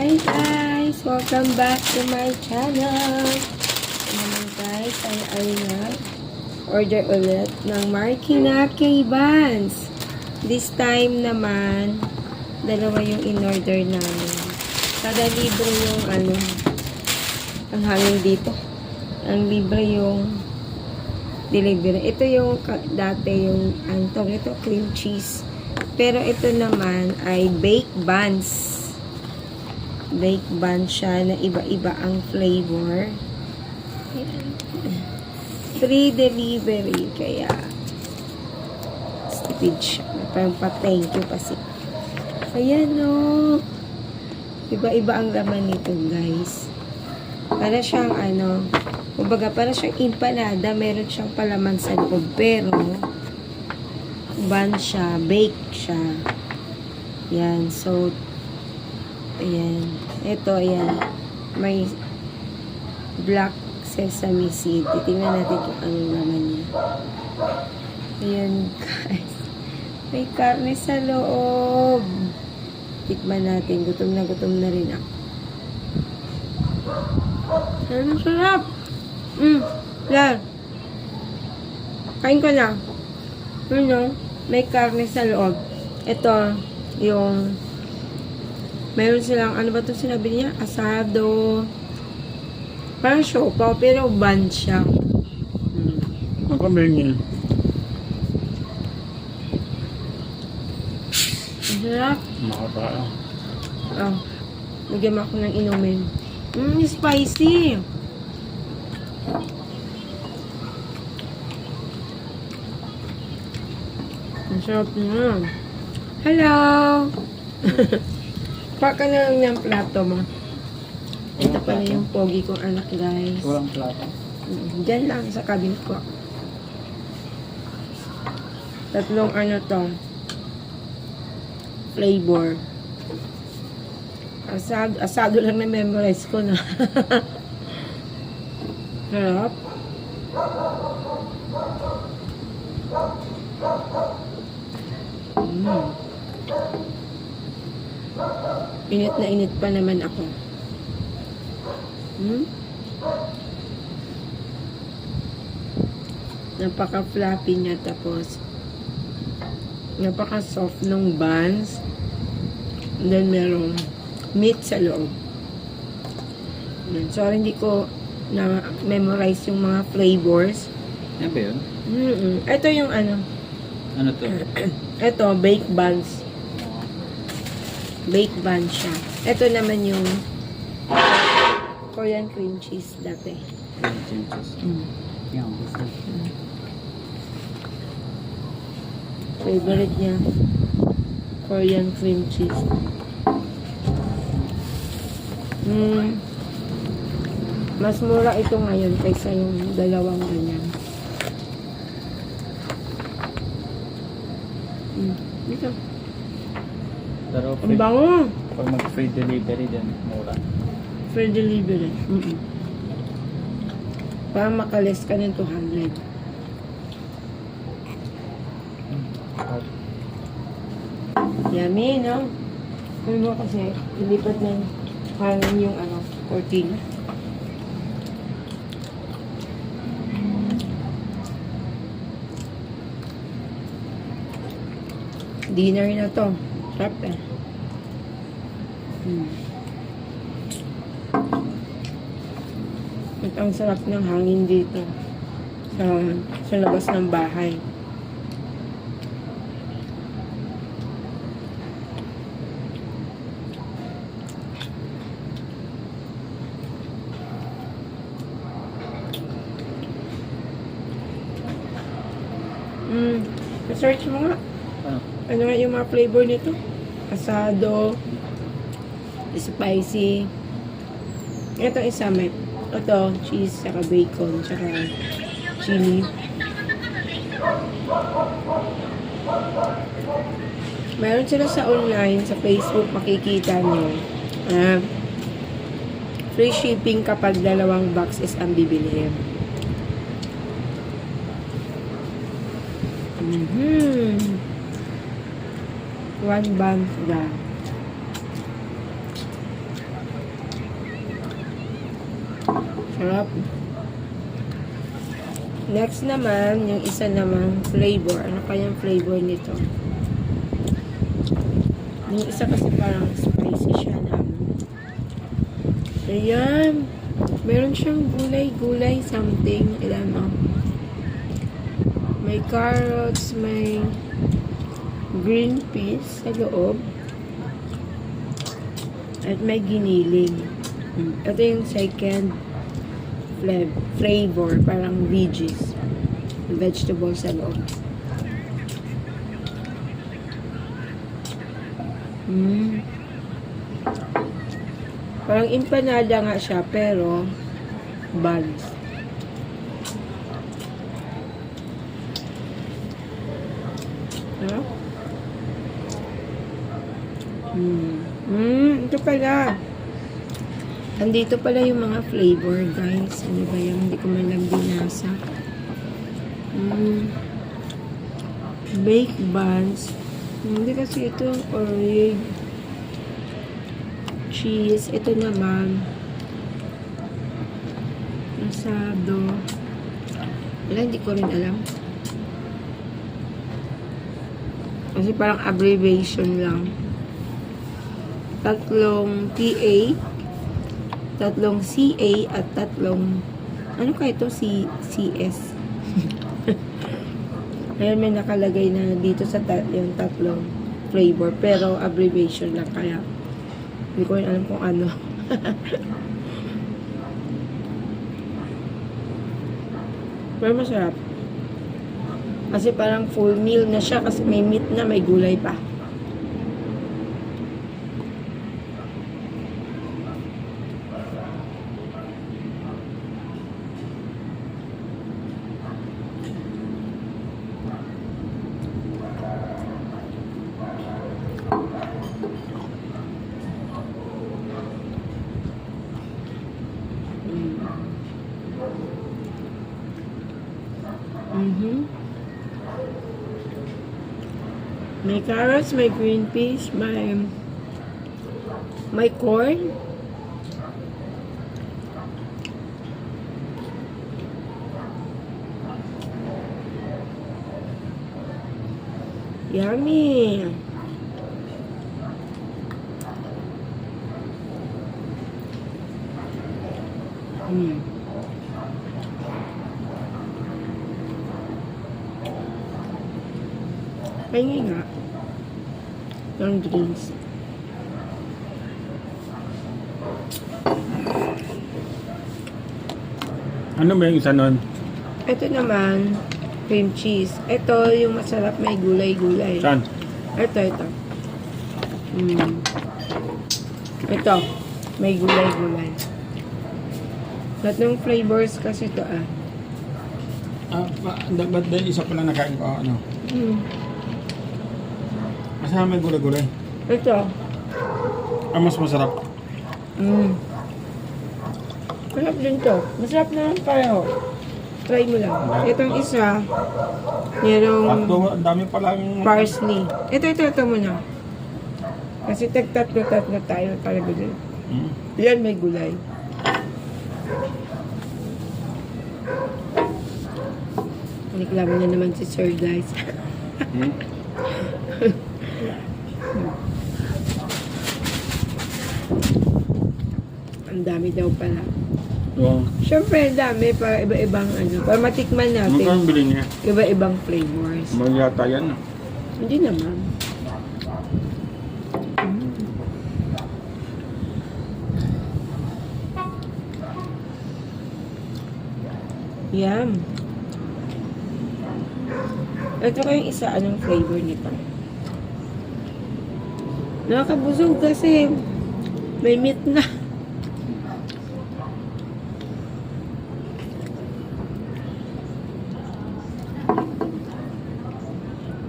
Hi guys! Welcome back to my channel. Naman guys, ay order ulit ng Marikina-K Buns. This time naman, dalawa yung in-order namin. Kada libre yung ang hangin dito. Ang libre yung delivery. Ito yung dati yung ito cream cheese. Pero ito naman ay baked buns. Baked buns siya na iba-iba ang flavor. Free delivery. Kaya stupid siya. Parang pa-thank you kasi. Ayan o. Iba-iba ang laman nito guys. Para siyang kumbaga para siyang empanada. Meron siyang palaman sa loob. Pero bun siya. Bake siya. Yan. So ayan. Ito, ayan. May black sesame seed. Titingnan natin kung anong laman niya. Ayan, guys. May karne sa loob. Tikman natin. Gutom na rin ako. Ano sarap? Yan. Kain ko na. May karne sa loob. Ito, yung meron silang, ano ba ito sinabi niya? Asado. Parang siopaw, pero bun siya. Ang kamay niya. Ang sarap. Makapaa. Nagyan ako ng inumin. Spicy. Ang sarap niya. Hello! Paka na lang ng plato mo. Ito pala yung pogi kong anak, guys. Walang plato. Diyan lang sa cabinet ko. Tatlong flavor. Asado lang na-memorize ko na. Sarap. Init na init pa naman ako. Napaka-fluffy niya, tapos napaka-soft ng buns. And then merong meat sa loob. Sorry, hindi ko na-memorize yung mga flavors. Ano ba yun? Ito yung Ano to? Ito, baked buns. Baked bun siya. Ito naman yung Korean cream cheese dati. Cream cheese. Yan, gusto. Favorite niya. Korean cream cheese. Mas mura ito ngayon kaysa yung dalawang ganyan. Ito. Pero Ang bango. pag mag-free delivery din, mura. Free delivery. Para makalis ka ng 200. Yummy, no? Ano mo kasi, ilipat ng hangin yung cortina. Dinner na to. Sarap eh. At ang sarap ng hangin dito sa labas ng bahay. Search mo nga. Ano nga yung mga flavor nito? Asado, spicy. Ito isa may cheese, saka bacon, saka chili. Meron sila sa online, sa Facebook, makikita nyo. Free shipping kapag 2 box is ang bibilhin. One bun lang. Sarap. Next naman, yung isa namang flavor. Ano kayang flavor nito? Yung isa kasi parang spicy siya na. Ayan. Meron siyang gulay-gulay something. Ilan o. May carrots, may green peas sa loob. At may giniling. Ito yung second flavor. Parang veggies. Vegetables sa loob. Parang empanada nga siya, pero buns. Huh? Ito pala. Andito pala yung mga flavor, guys. Ano ba yan? Hindi ko man lang binasa. Baked buns. Hindi kasi ito orange. Cheese. Ito naman. Asado. Wala, hindi ko rin alam. Kasi parang abbreviation lang. Tatlong TA. Tatlong CA at tatlong ano kaya ito? CS. Ayan, may nakalagay na dito sa yung tatlong flavor. Pero abbreviation lang, kaya hindi ko rin alam kung ano. Pero masarap. Kasi parang full meal na siya kasi may meat na, may gulay pa. May carrots, may green peas, may corn. Yummy. Pahingi nga. Ng drinks. Ano ba yung isa nun? Ito naman, cream cheese. Ito yung masarap, may gulay-gulay. Saan? Ito. Ito, may gulay-gulay. Tatlong flavors kasi ito Ba't dahil isa pala nakain ko, ano? Masama may gulay-gulay. Ito. Mas masarap. Masarap din to. Masarap naman pareho. Try mo lang. Itong isa, merong Ang dami palang... parsley. Ito muna. Kasi tatlo tayo talaga din. Yan, may gulay. Reklamo na naman si Sir, guys. Ang dami daw pala. Oo. Siyempre, ang dami para iba-ibang para matikman natin. Magkano bilhin niya? Iba-ibang flavors. Magyata yan. Hindi naman. Yum. Ito kayong isa, anong flavor nito? Nakakabusog kasi may meat na.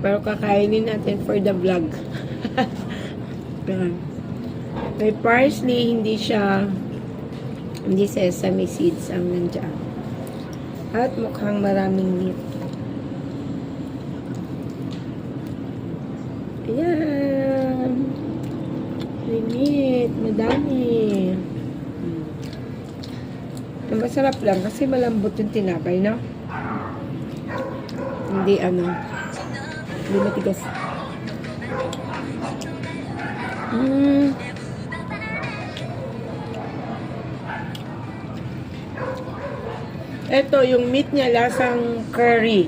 Pero kakainin natin for the vlog. May parsley, hindi sesame seeds ang nandiyan. At mukhang maraming meat. Ayan. May meat. Madami. Masarap lang kasi malambot yung tinapay, no? Hindi hindi matigas. Ito, yung meat niya lasang curry.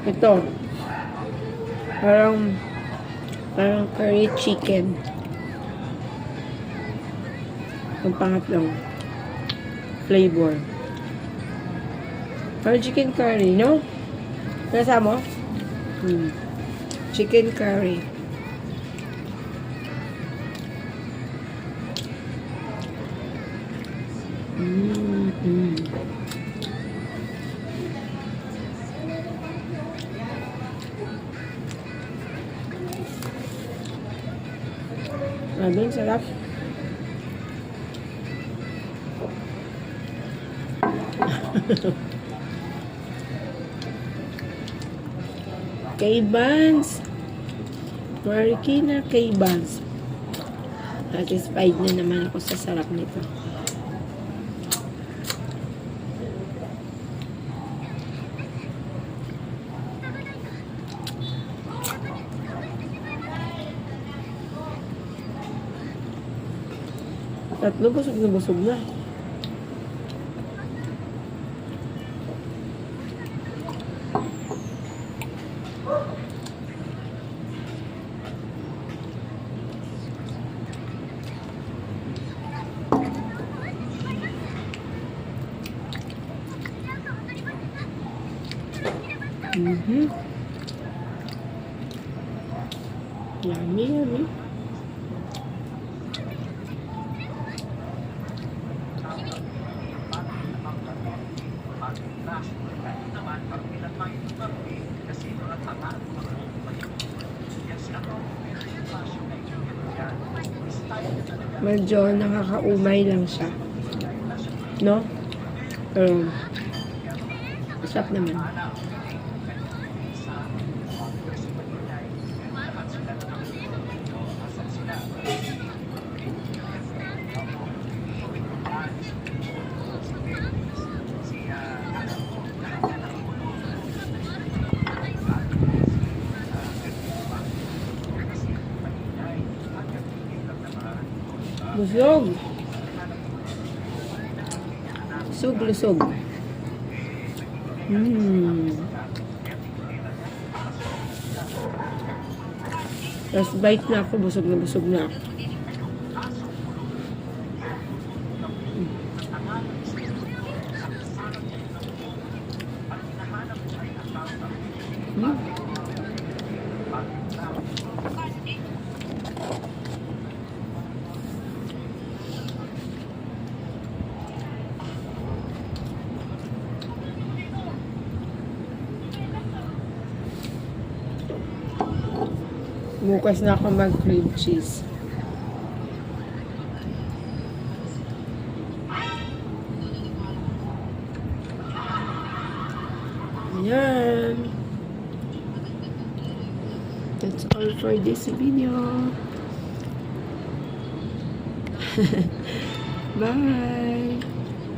Ito. Parang curry chicken. Ang pangatlong flavor. Parang chicken curry, no? Nasa mo? Chicken curry. Grabe, sarap. K-Buns. Marikina K-Buns. Satisfied na naman ako sa sarap nito. Tatlo, busog na busog na. Yummy, yummy. Medyo nakakaumay lang siya. No? Pero, masarap naman. Busog. Lusog. Tapos bite na ako, busog na ako. Bukas na ako mag-cream cheese. Ayan. That's all for this video. Bye!